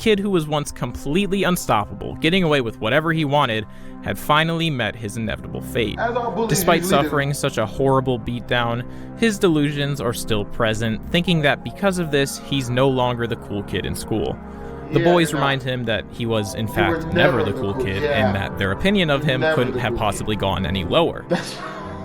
kid who was once completely unstoppable, getting away with whatever he wanted, had finally met his inevitable fate. Despite suffering such a horrible beatdown, his delusions are still present, thinking that because of this, he's no longer the cool kid in school. The boys remind him that he was, in fact, never the cool kid, and that their opinion of him couldn't have possibly gone any lower.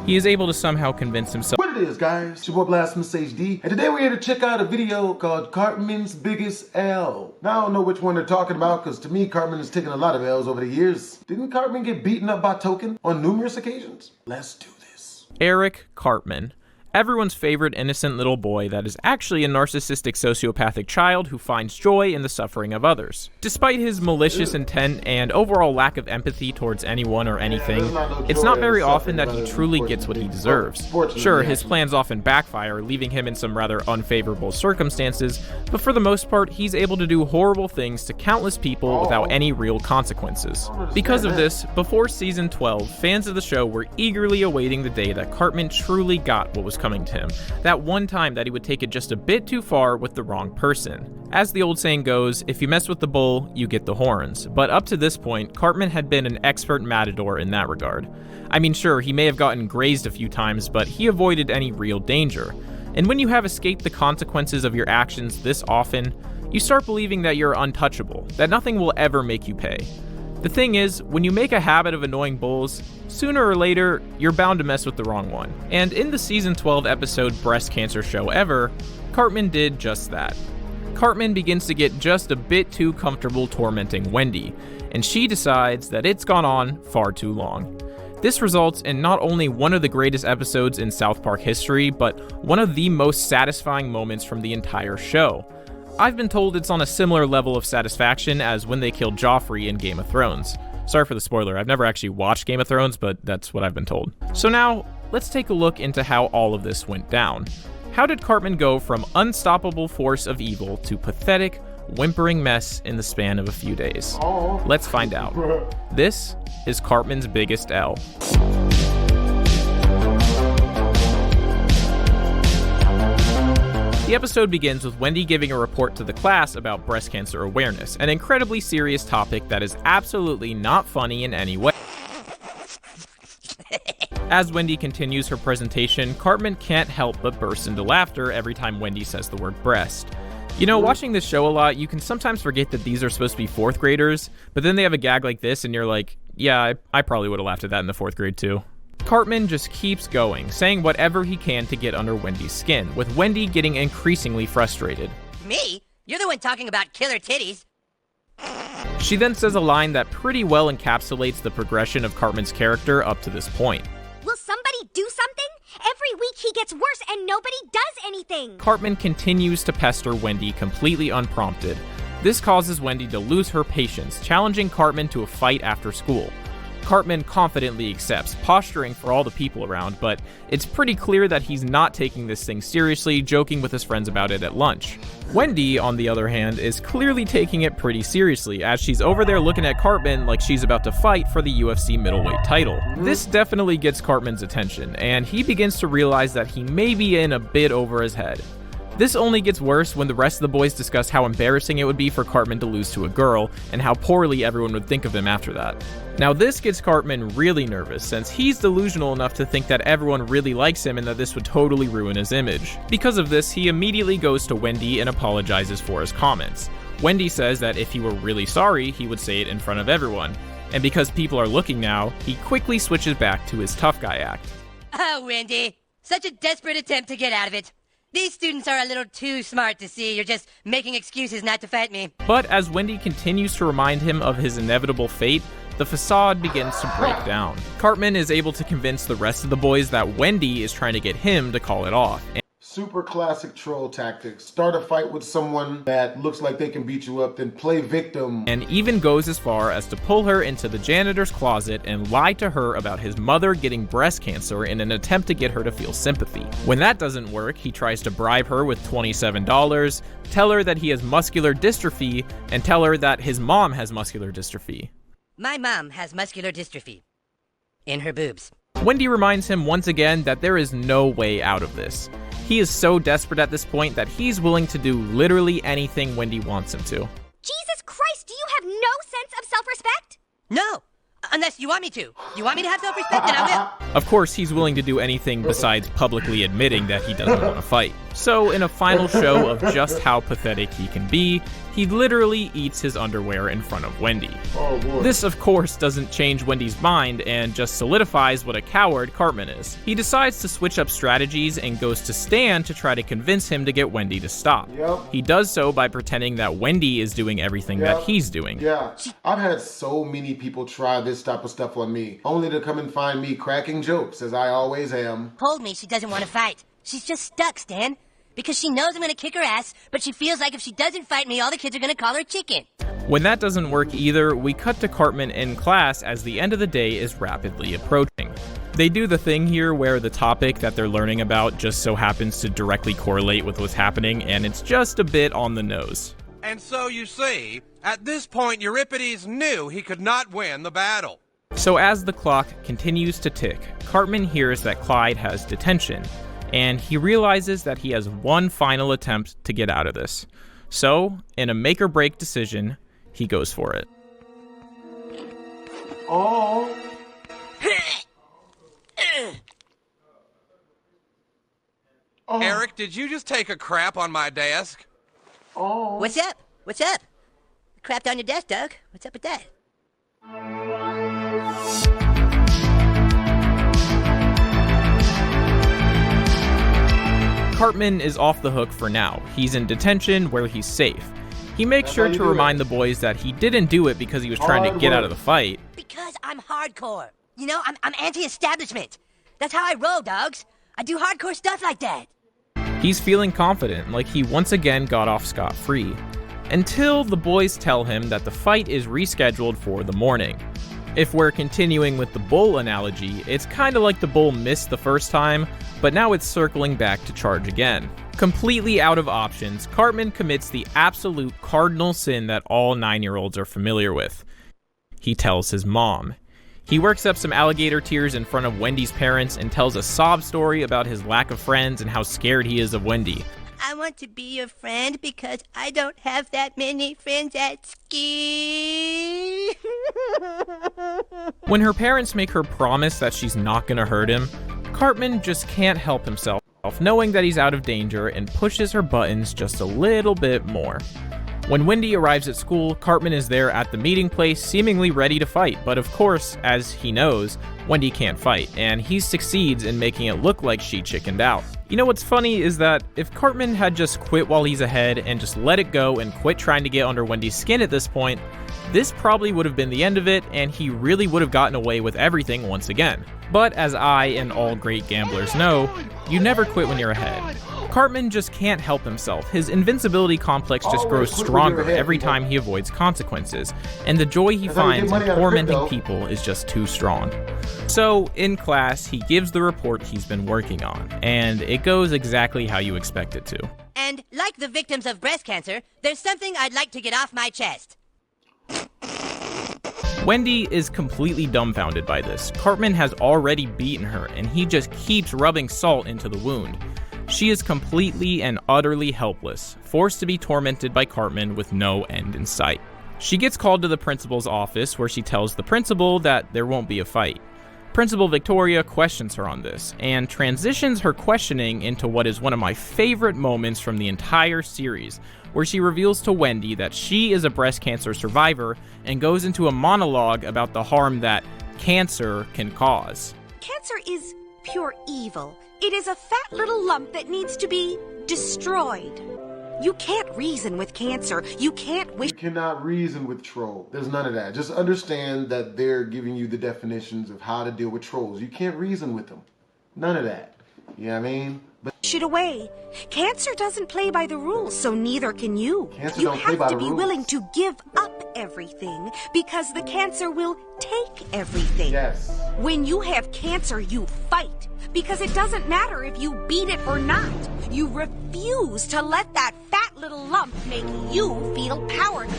He is able to somehow convince himself. What it is, guys? It's your boy BlastphamousHD, and today we're here to check out a video called Cartman's Biggest L. Now I don't know which one they're talking about, because to me, Cartman has taken a lot of L's over the years. Didn't Cartman get beaten up by Token on numerous occasions? Let's do this. Eric Cartman. Everyone's favorite innocent little boy that is actually a narcissistic sociopathic child who finds joy in the suffering of others. Despite his malicious intent and overall lack of empathy towards anyone or anything, it's not very often that he truly gets what he deserves. Sure, his plans often backfire, leaving him in some rather unfavorable circumstances, but for the most part, he's able to do horrible things to countless people without any real consequences. Because of this, before season 12, fans of the show were eagerly awaiting the day that Cartman truly got what was coming to him, that one time that he would take it just a bit too far with the wrong person. As the old saying goes, if you mess with the bull, you get the horns. But up to this point, Cartman had been an expert matador in that regard. I mean, sure, he may have gotten grazed a few times, but he avoided any real danger. And when you have escaped the consequences of your actions this often, you start believing that you're untouchable, that nothing will ever make you pay. The thing is, when you make a habit of annoying bulls, sooner or later, you're bound to mess with the wrong one. And in the season 12 episode Breast Cancer Show Ever, Cartman did just that. Cartman begins to get just a bit too comfortable tormenting Wendy, and she decides that it's gone on far too long. This results in not only one of the greatest episodes in South Park history, but one of the most satisfying moments from the entire show. I've been told it's on a similar level of satisfaction as when they killed Joffrey in Game of Thrones. Sorry for the spoiler, I've never actually watched Game of Thrones, but that's what I've been told. So now, let's take a look into how all of this went down. How did Cartman go from unstoppable force of evil to pathetic, whimpering mess in the span of a few days? Let's find out. This is Cartman's Biggest L. The episode begins with Wendy giving a report to the class about breast cancer awareness, an incredibly serious topic that is absolutely not funny in any way. As Wendy continues her presentation, Cartman can't help but burst into laughter every time Wendy says the word breast. You know, watching this show a lot, you can sometimes forget that these are supposed to be 4th graders, but then they have a gag like this and you're like, yeah, I probably would have laughed at that in the 4th grade too. Cartman just keeps going, saying whatever he can to get under Wendy's skin, with Wendy getting increasingly frustrated. Me? You're the one talking about killer titties. She then says a line that pretty well encapsulates the progression of Cartman's character up to this point. Will somebody do something? Every week he gets worse and nobody does anything. Cartman continues to pester Wendy completely unprompted. This causes Wendy to lose her patience, challenging Cartman to a fight after school. Cartman confidently accepts, posturing for all the people around, but it's pretty clear that he's not taking this thing seriously, joking with his friends about it at lunch. Wendy, on the other hand, is clearly taking it pretty seriously, as she's over there looking at Cartman like she's about to fight for the UFC middleweight title. This definitely gets Cartman's attention, and he begins to realize that he may be in a bit over his head. This only gets worse when the rest of the boys discuss how embarrassing it would be for Cartman to lose to a girl, and how poorly everyone would think of him after that. Now this gets Cartman really nervous, since he's delusional enough to think that everyone really likes him and that this would totally ruin his image. Because of this, he immediately goes to Wendy and apologizes for his comments. Wendy says that if he were really sorry, he would say it in front of everyone. And because people are looking now, he quickly switches back to his tough guy act. Oh, Wendy. Such a desperate attempt to get out of it. These students are a little too smart to see you're just making excuses not to fight me. But as Wendy continues to remind him of his inevitable fate, the facade begins to break down. Cartman is able to convince the rest of the boys that Wendy is trying to get him to call it off. Super classic troll tactics. Start a fight with someone that looks like they can beat you up, then play victim. And even goes as far as to pull her into the janitor's closet and lie to her about his mother getting breast cancer in an attempt to get her to feel sympathy. When that doesn't work, he tries to bribe her with $27, tell her that he has muscular dystrophy, and tell her that his mom has muscular dystrophy. My mom has muscular dystrophy. In her boobs. Wendy reminds him once again that there is no way out of this. He is so desperate at this point that he's willing to do literally anything Wendy wants him to. Jesus Christ! No. Unless you want me to. You want me to have self-respect, then I will. Of course, he's willing to do anything besides publicly admitting that he doesn't want to fight. So, in a final show of just how pathetic he can be, he literally eats his underwear in front of Wendy. Oh, boy. This, of course, doesn't change Wendy's mind and just solidifies what a coward Cartman is. He decides to switch up strategies and goes to Stan to try to convince him to get Wendy to stop. Yep. He does so by pretending that Wendy is doing everything that he's doing. Yeah, I've had so many people try this type of stuff on me, only to come and find me cracking jokes, as I always am. Told me she doesn't want to fight. She's just stuck, Stan. Because she knows I'm gonna kick her ass, but she feels like if she doesn't fight me, all the kids are gonna call her chicken. When that doesn't work either, we cut to Cartman in class as the end of the day is rapidly approaching. They do the thing here where the topic that they're learning about just so happens to directly correlate with what's happening, and it's just a bit on the nose. And so you see, at this point Euripides knew he could not win the battle. So as the clock continues to tick, Cartman hears that Clyde has detention, and he realizes that he has one final attempt to get out of this. So, in a make-or-break decision, he goes for it. Oh. Oh. Eric, did you just take a crap on my desk? Oh. What's up? What's up? Crapped on your desk, Doug. What's up with that? Cartman is off the hook for now. He's in detention where he's safe. He makes sure to remind the boys that he didn't do it because he was trying to get out of the fight. Because I'm hardcore. You know, I'm anti-establishment. That's how I roll, dogs. I do hardcore stuff like that. He's feeling confident, like he once again got off scot-free. Until the boys tell him that the fight is rescheduled for the morning. If we're continuing with the bull analogy, it's kind of like the bull missed the first time, but now it's circling back to charge again. Completely out of options, Cartman commits the absolute cardinal sin that all 9-year-olds are familiar with. He tells his mom. He works up some alligator tears in front of Wendy's parents and tells a sob story about his lack of friends and how scared he is of Wendy. I want to be your friend because I don't have that many friends at ski. When her parents make her promise that she's not gonna hurt him, Cartman just can't help himself, knowing that he's out of danger, and pushes her buttons just a little bit more. When Wendy arrives at school, Cartman is there at the meeting place, seemingly ready to fight, but of course, as he knows, Wendy can't fight, and he succeeds in making it look like she chickened out. You know what's funny is that if Cartman had just quit while he's ahead and just let it go and quit trying to get under Wendy's skin at this point, this probably would have been the end of it, and he really would have gotten away with everything once again. But as I and all great gamblers know, you never quit when you're ahead. Cartman just can't help himself. His invincibility complex just grows stronger every time he avoids consequences, and the joy he finds in tormenting people is just too strong. So, in class, he gives the report he's been working on, and it goes exactly how you expect it to. And like the victims of breast cancer, there's something I'd like to get off my chest. Wendy is completely dumbfounded by this. Cartman has already beaten her, and he just keeps rubbing salt into the wound. She is completely and utterly helpless, forced to be tormented by Cartman with no end in sight. She gets called to the principal's office, where she tells the principal that there won't be a fight. Principal Victoria questions her on this, and transitions her questioning into what is one of my favorite moments from the entire series, where she reveals to Wendy that she is a breast cancer survivor and goes into a monologue about the harm that cancer can cause. Cancer is pure evil. It is a fat little lump that needs to be destroyed. You can't reason with cancer. You can't wish. You cannot reason with troll. There's none of that. Just understand that they're giving you the definitions of how to deal with trolls. You can't reason with them. None of that. You know what I mean? But it away. Cancer doesn't play by the rules, so neither can you. Cancer You don't play have by to the be rules. willing to give up everything because the cancer will take everything. yes. When you have cancer, you fight because it doesn't matter if you beat it or not. You refuse to let that fat little lump make you feel powerless.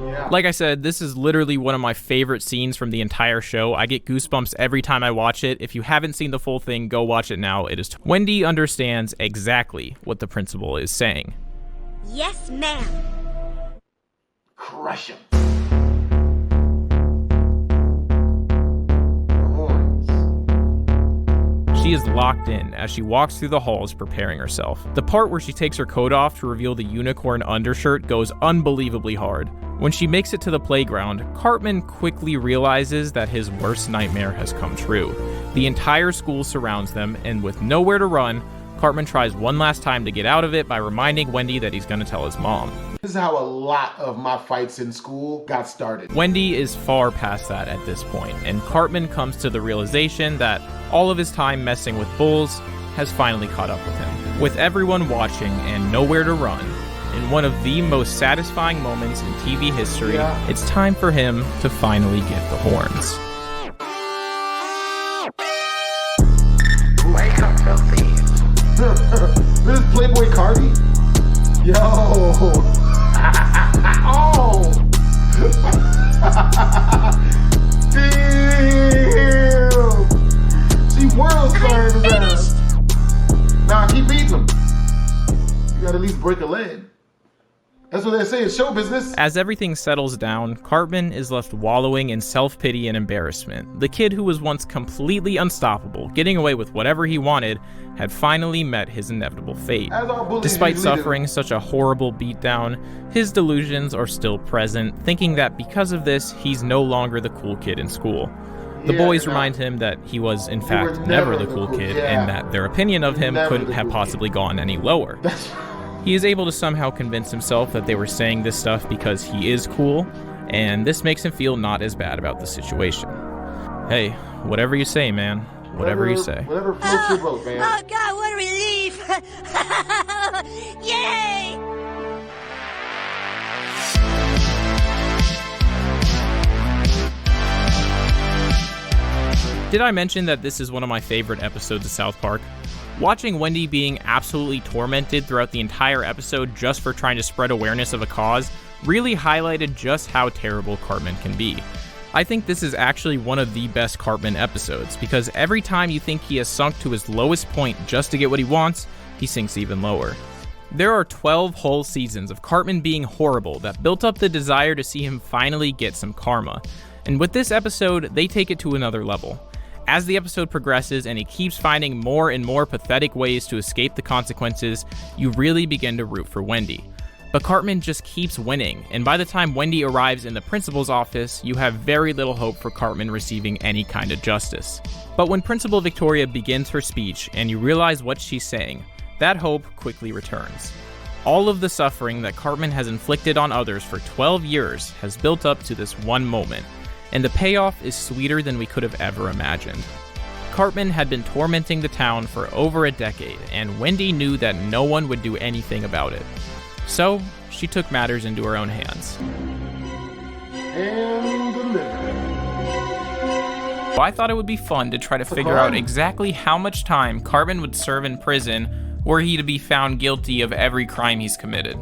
Yeah. Like I said, this is literally one of my favorite scenes from the entire show. I get goosebumps every time I watch it. If you haven't seen the full thing, go watch it now. It is Wendy understands exactly what the principal is saying. Yes, ma'am. Crush him. she is locked in as she walks through the halls preparing herself. The part where she takes her coat off to reveal the unicorn undershirt goes unbelievably hard. When she makes it to the playground, Cartman quickly realizes that his worst nightmare has come true. The entire school surrounds them, and with nowhere to run, Cartman tries one last time to get out of it by reminding Wendy that he's gonna tell his mom. This is how a lot of my fights in school got started. Wendy is far past that at this point, and Cartman comes to the realization that all of his time messing with bulls has finally caught up with him. With everyone watching and nowhere to run, in one of the most satisfying moments in TV history, it's time for him to finally get the horns. Wake up, filthy. This is Playboy Cardi? Yo! Oh! Damn! She world started his ass. Nah, keep beating him. You gotta at least break a leg. That's what they say in show business. As everything settles down, Cartman is left wallowing in self-pity and embarrassment. The kid who was once completely unstoppable, getting away with whatever he wanted, had finally met his inevitable fate. Despite suffering such a horrible beatdown, his delusions are still present, thinking that because of this, he's no longer the cool kid in school. The boys remind him that he was, in fact, never the cool kid, and that their opinion of him couldn't have possibly gone any lower. He is able to somehow convince himself that they were saying this stuff because he is cool, and this makes him feel not as bad about the situation. Hey, whatever you say, man. Whatever you say. Whatever floats your boat, man. Oh God, what a relief! Yay! Did I mention that this is one of my favorite episodes of South Park? Watching Wendy being absolutely tormented throughout the entire episode just for trying to spread awareness of a cause really highlighted just how terrible Cartman can be. I think this is actually one of the best Cartman episodes, because every time you think he has sunk to his lowest point just to get what he wants, he sinks even lower. There are 12 whole seasons of Cartman being horrible that built up the desire to see him finally get some karma, and with this episode, they take it to another level. As the episode progresses and he keeps finding more and more pathetic ways to escape the consequences, you really begin to root for Wendy. But Cartman just keeps winning, and by the time Wendy arrives in the principal's office, you have very little hope for Cartman receiving any kind of justice. But when Principal Victoria begins her speech and you realize what she's saying, that hope quickly returns. All of the suffering that Cartman has inflicted on others for 12 years has built up to this one moment, and the payoff is sweeter than we could have ever imagined. Cartman had been tormenting the town for over a decade, and Wendy knew that no one would do anything about it. So, she took matters into her own hands. And delivered. I thought it would be fun to try to figure out exactly how much time Cartman would serve in prison were he to be found guilty of every crime he's committed.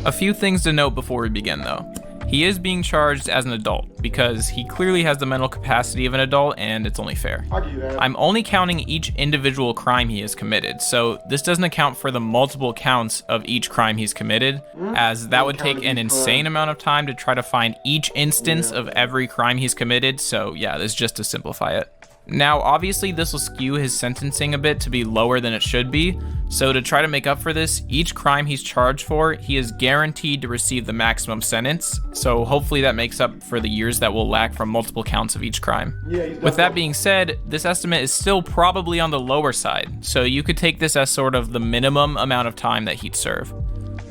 A few things to note before we begin, though. He is being charged as an adult, because he clearly has the mental capacity of an adult, and it's only fair. I'll give you that. I'm only counting each individual crime he has committed, so this doesn't account for the multiple counts of each crime he's committed, as that would take an insane amount of time to try to find each instance of every crime he's committed, so yeah, this is just to simplify it. Now, obviously, this will skew his sentencing a bit to be lower than it should be, so to try to make up for this, each crime he's charged for, he is guaranteed to receive the maximum sentence, so hopefully that makes up for the years that will lack from multiple counts of each crime. With that being said, this estimate is still probably on the lower side, so you could take this as sort of the minimum amount of time that he'd serve.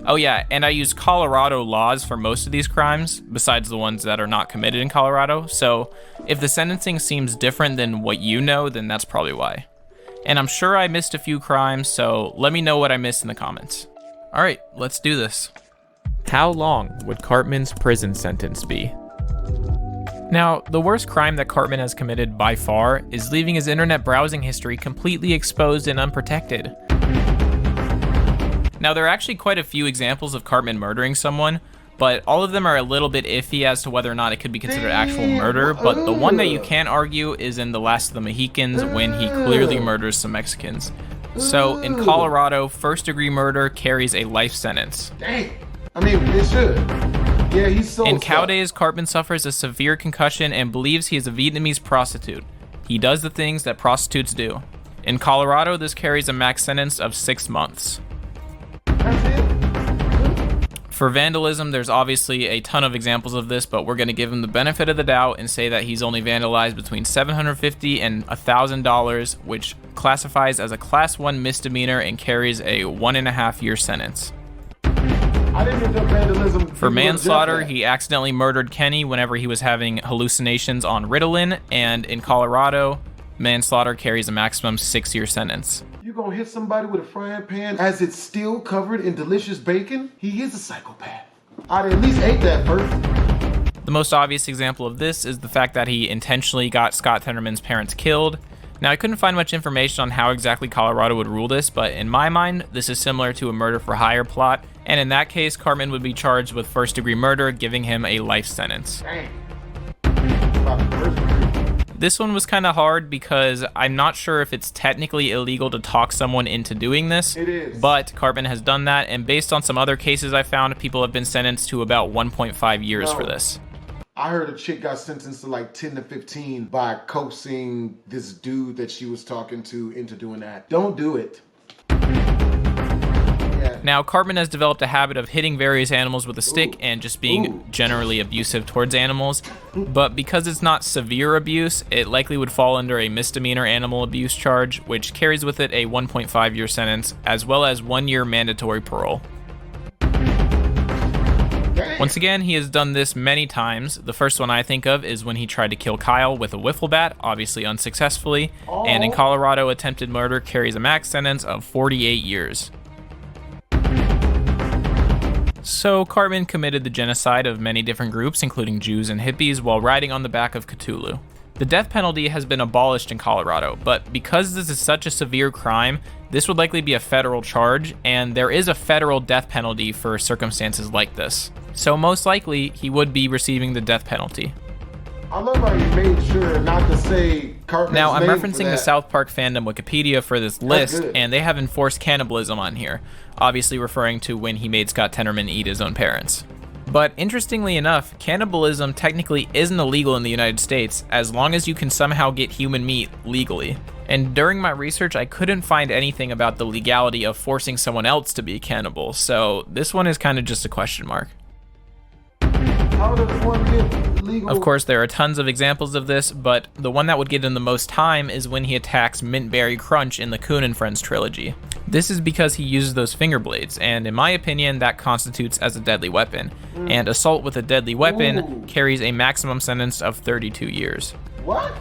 Oh yeah, and I use Colorado laws for most of these crimes, besides the ones that are not committed in Colorado, so if the sentencing seems different than what you know, then that's probably why. And I'm sure I missed a few crimes, so let me know what I missed in the comments. Alright, let's do this. How long would Cartman's prison sentence be? Now, the worst crime that Cartman has committed by far is leaving his internet browsing history completely exposed and unprotected. Now, there are actually quite a few examples of Cartman murdering someone, but all of them are a little bit iffy as to whether or not it could be considered actual murder, but the one that you can argue is in The Last of the Mohicans when he clearly murders some Mexicans. So, in Colorado, first-degree murder carries a life sentence. Dang. I mean, it should. Yeah, he's so In cow days, Cartman suffers a severe concussion and believes he is a Vietnamese prostitute. He does the things that prostitutes do. In Colorado, this carries a max sentence of 6 months. That's it? For vandalism, there's obviously a ton of examples of this, but we're going to give him the benefit of the doubt and say that he's only vandalized between $750 and $1,000, which classifies as a Class 1 misdemeanor and carries a 1.5-year sentence. I didn't end up vandalism. For manslaughter, he accidentally murdered Kenny whenever he was having hallucinations on Ritalin, and in Colorado, manslaughter carries a maximum 6-year sentence. You gonna hit somebody with a frying pan as it's still covered in delicious bacon? He is a psychopath. I'd at least ate that first. The most obvious example of this is the fact that he intentionally got Scott Tenorman's parents killed. Now, I couldn't find much information on how exactly Colorado would rule this, but in my mind, this is similar to a murder for hire plot, and in that case, Cartman would be charged with first-degree murder, giving him a life sentence. Dang. About the first degree. This one was kind of hard because I'm not sure if it's technically illegal to talk someone into doing this. It is. But Cartman has done that, and based on some other cases I found, people have been sentenced to about 1.5 years for this. I heard a chick got sentenced to like 10 to 15 by coaxing this dude that she was talking to into doing that. Don't do it. Yeah. Now, Cartman has developed a habit of hitting various animals with a stick and just being generally abusive towards animals. But because it's not severe abuse, it likely would fall under a misdemeanor animal abuse charge, which carries with it a 1.5-year sentence, as well as 1-year mandatory parole. Once again, he has done this many times. The first one I think of is when he tried to kill Kyle with a wiffle bat, obviously unsuccessfully. And in Colorado, attempted murder carries a max sentence of 48 years. So Cartman committed the genocide of many different groups, including Jews and hippies, while riding on the back of Cthulhu. The death penalty has been abolished in Colorado, but because this is such a severe crime, this would likely be a federal charge, and there is a federal death penalty for circumstances like this. So most likely, he would be receiving the death penalty. I love how you made sure not to say Cartman's Now, I'm name for referencing the that. South Park fandom Wikipedia for this list, good. and they have enforced cannibalism on here, obviously referring to when he made Scott Tenorman eat his own parents. But interestingly enough, cannibalism technically isn't illegal in the United States as long as you can somehow get human meat legally. And during my research, I couldn't find anything about the legality of forcing someone else to be a cannibal, so this one is kind of just a question mark. How does one get legal? Of course, there are tons of examples of this, but the one that would get him the most time is when he attacks Mintberry Crunch in the Coon and Friends trilogy. This is because he uses those finger blades, and in my opinion, that constitutes as a deadly weapon. And assault with a deadly weapon carries a maximum sentence of 32 years. What?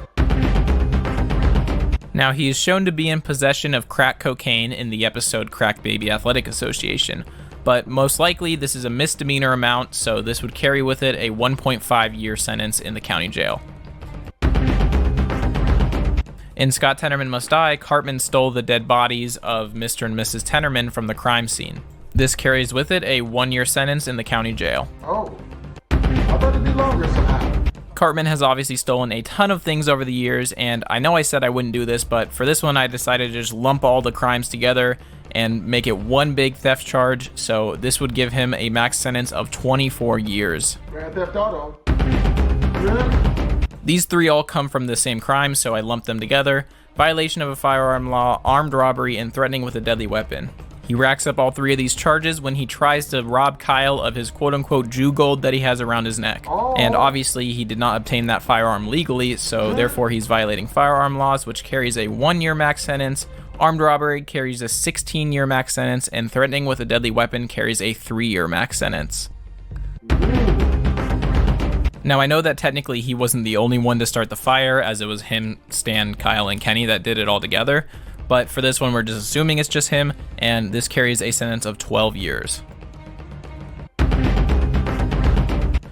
Now, he is shown to be in possession of crack cocaine in the episode Crack Baby Athletic Association, but most likely this is a misdemeanor amount, so this would carry with it a 1.5-year sentence in the county jail. In Scott Tenorman Must Die, Cartman stole the dead bodies of Mr. and Mrs. Tenorman from the crime scene. This carries with it a 1-year sentence in the county jail. Oh. I thought it'd be longer somehow. Cartman has obviously stolen a ton of things over the years, and I know I said I wouldn't do this, but for this one I decided to just lump all the crimes together and make it one big theft charge, so this would give him a max sentence of 24 years. Grand Theft Auto. Yeah. These three all come from the same crime, so I lumped them together: violation of a firearm law, armed robbery, and threatening with a deadly weapon. He racks up all three of these charges when he tries to rob Kyle of his quote-unquote Jew gold that he has around his neck. And obviously he did not obtain that firearm legally, so therefore he's violating firearm laws, which carries a 1-year max sentence. Armed robbery carries a 16-year max sentence, and threatening with a deadly weapon carries a 3-year max sentence. Now, I know that technically he wasn't the only one to start the fire, as it was him, Stan, Kyle, and Kenny that did it all together. But for this one, we're just assuming it's just him, and this carries a sentence of 12 years.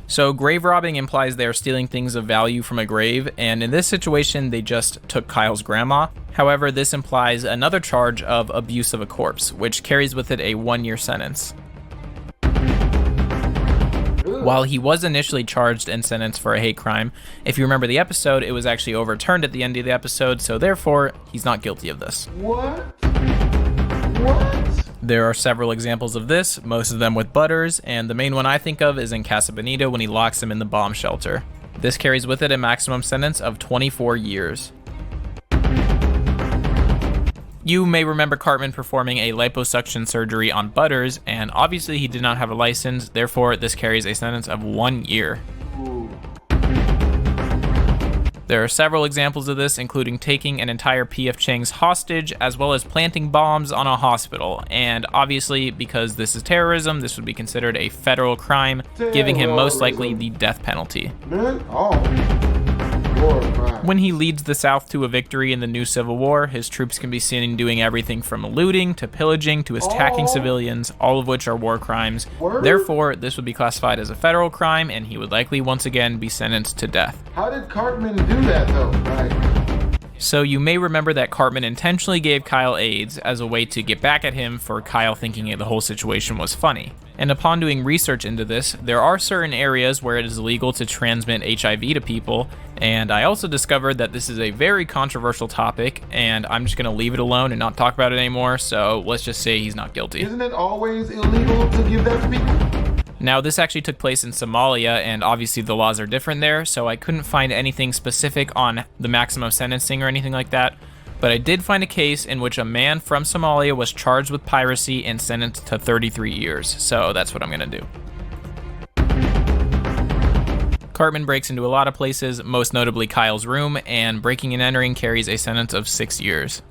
So grave robbing implies they are stealing things of value from a grave, and in this situation, they just took Kyle's grandma. However, this implies another charge of abuse of a corpse, which carries with it a 1-year sentence. While he was initially charged and sentenced for a hate crime, if you remember the episode, it was actually overturned at the end of the episode, so therefore, he's not guilty of this. What? What? There are several examples of this, most of them with Butters, and the main one I think of is in Casa Bonita when he locks him in the bomb shelter. This carries with it a maximum sentence of 24 years. You may remember Cartman performing a liposuction surgery on Butters, and obviously he did not have a license, therefore this carries a sentence of 1 year. There are several examples of this, including taking an entire P.F. Chang's hostage, as well as planting bombs on a hospital. And obviously, because this is terrorism, this would be considered a federal crime, giving him most likely the death penalty. When he leads the South to a victory in the new Civil War, his troops can be seen doing everything from looting to pillaging to attacking civilians, all of which are war crimes. Therefore, this would be classified as a federal crime, and he would likely once again be sentenced to death. How did Cartman do that though? So you may remember that Cartman intentionally gave Kyle AIDS as a way to get back at him for Kyle thinking the whole situation was funny. And upon doing research into this, there are certain areas where it is illegal to transmit HIV to people, and I also discovered that this is a very controversial topic, and I'm just going to leave it alone and not talk about it anymore, so let's just say he's not guilty. Isn't it always illegal to give that to people? Now, this actually took place in Somalia, and obviously the laws are different there, so I couldn't find anything specific on the maximum sentencing or anything like that. But I did find a case in which a man from Somalia was charged with piracy and sentenced to 33 years, so that's what I'm gonna do. Cartman breaks into a lot of places, most notably Kyle's room, and breaking and entering carries a sentence of 6 years.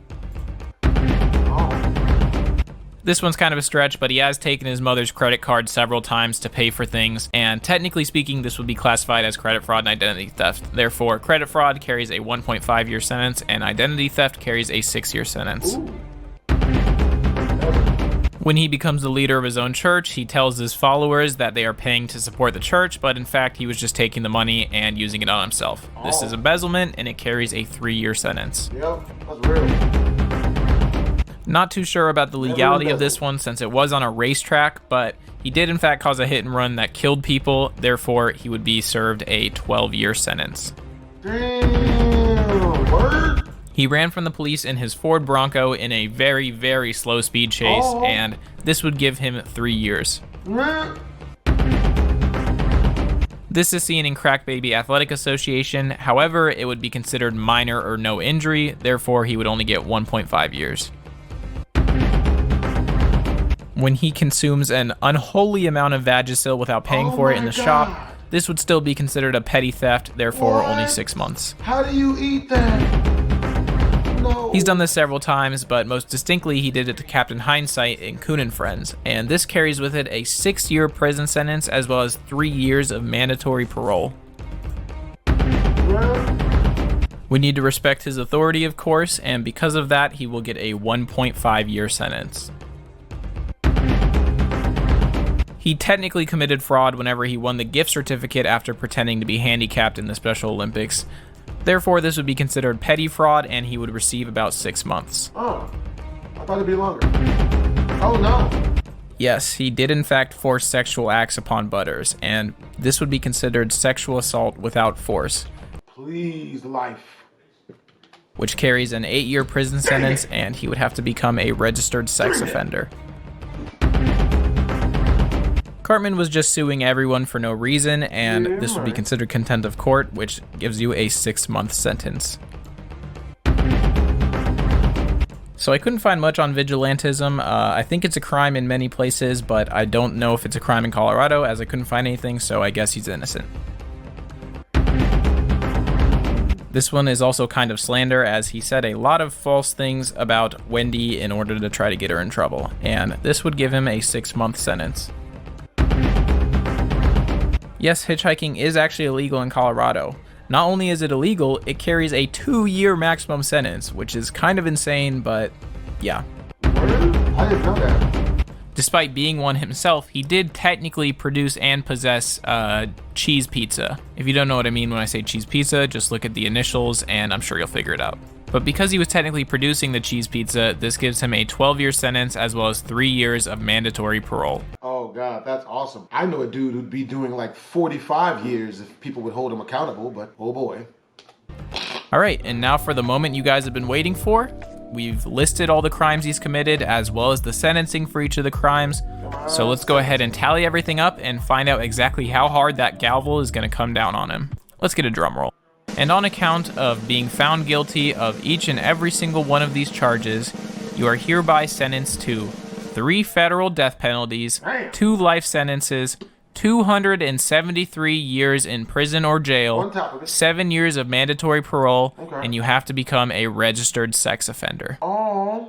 This one's kind of a stretch, but he has taken his mother's credit card several times to pay for things, and technically speaking, this would be classified as credit fraud and identity theft. Therefore, credit fraud carries a 1.5-year sentence, and identity theft carries a 6-year sentence. When he becomes the leader of his own church, he tells his followers that they are paying to support the church, but in fact, he was just taking the money and using it on himself. This is embezzlement, and it carries a 3-year sentence. Yep, that's real. Not too sure about the legality of this one since it was on a racetrack, but he did in fact cause a hit and run that killed people, therefore he would be served a 12-year sentence. Damn, word? He ran from the police in his Ford Bronco in a very, very slow speed chase, and this would give him 3 years. This is seen in Crack Baby Athletic Association, however, it would be considered minor or no injury, therefore he would only get 1.5 years. When he consumes an unholy amount of Vagisil without paying for it in the shop, this would still be considered a petty theft, therefore only 6 months. How do you eat that? No. He's done this several times, but most distinctly he did it to Captain Hindsight in Coon and Friends, and this carries with it a 6-year prison sentence as well as 3 years of mandatory parole. We need to respect his authority, of course, and because of that, he will get a 1.5-year sentence. He technically committed fraud whenever he won the gift certificate after pretending to be handicapped in the Special Olympics. Therefore, this would be considered petty fraud, and he would receive about 6 months. Oh, I thought it'd be longer. Oh no. Yes, he did in fact force sexual acts upon Butters, and this would be considered sexual assault without force. Please, life. Which carries an 8-year prison sentence, and he would have to become a registered sex offender. Cartman was just suing everyone for no reason, and this would be considered contempt of court, which gives you a 6-month sentence. So I couldn't find much on vigilantism. I think it's a crime in many places, but I don't know if it's a crime in Colorado, as I couldn't find anything, so I guess he's innocent. This one is also kind of slander, as he said a lot of false things about Wendy in order to try to get her in trouble, and this would give him a 6-month sentence. Yes, hitchhiking is actually illegal in Colorado. Not only is it illegal, it carries a 2-year maximum sentence, which is kind of insane, but yeah. I didn't know that. Despite being one himself, he did technically produce and possess cheese pizza. If you don't know what I mean when I say cheese pizza, just look at the initials and I'm sure you'll figure it out. But because he was technically producing the cheese pizza, this gives him a 12-year sentence as well as 3 years of mandatory parole. Oh God, that's awesome. I know a dude who'd be doing like 45 years if people would hold him accountable, but oh boy. All right, and now for the moment you guys have been waiting for. We've listed all the crimes he's committed as well as the sentencing for each of the crimes. So let's go ahead and tally everything up and find out exactly how hard that gavel is going to come down on him. Let's get a drum roll. And on account of being found guilty of each and every single one of these charges, you are hereby sentenced to 3 federal death penalties, 2 life sentences, 273 years in prison or jail, 7 years of mandatory parole, and you have to become a registered sex offender.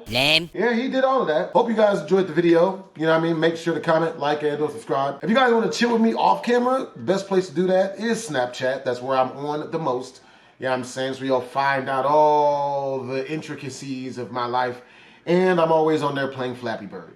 Lame. Yeah, he did all of that. Hope you guys enjoyed the video. You know what I mean? Make sure to comment, like, and or subscribe. If you guys want to chill with me off camera, the best place to do that is Snapchat. That's where I'm on the most. You know what I'm saying? So you'll find out all the intricacies of my life. And I'm always on there playing Flappy Bird.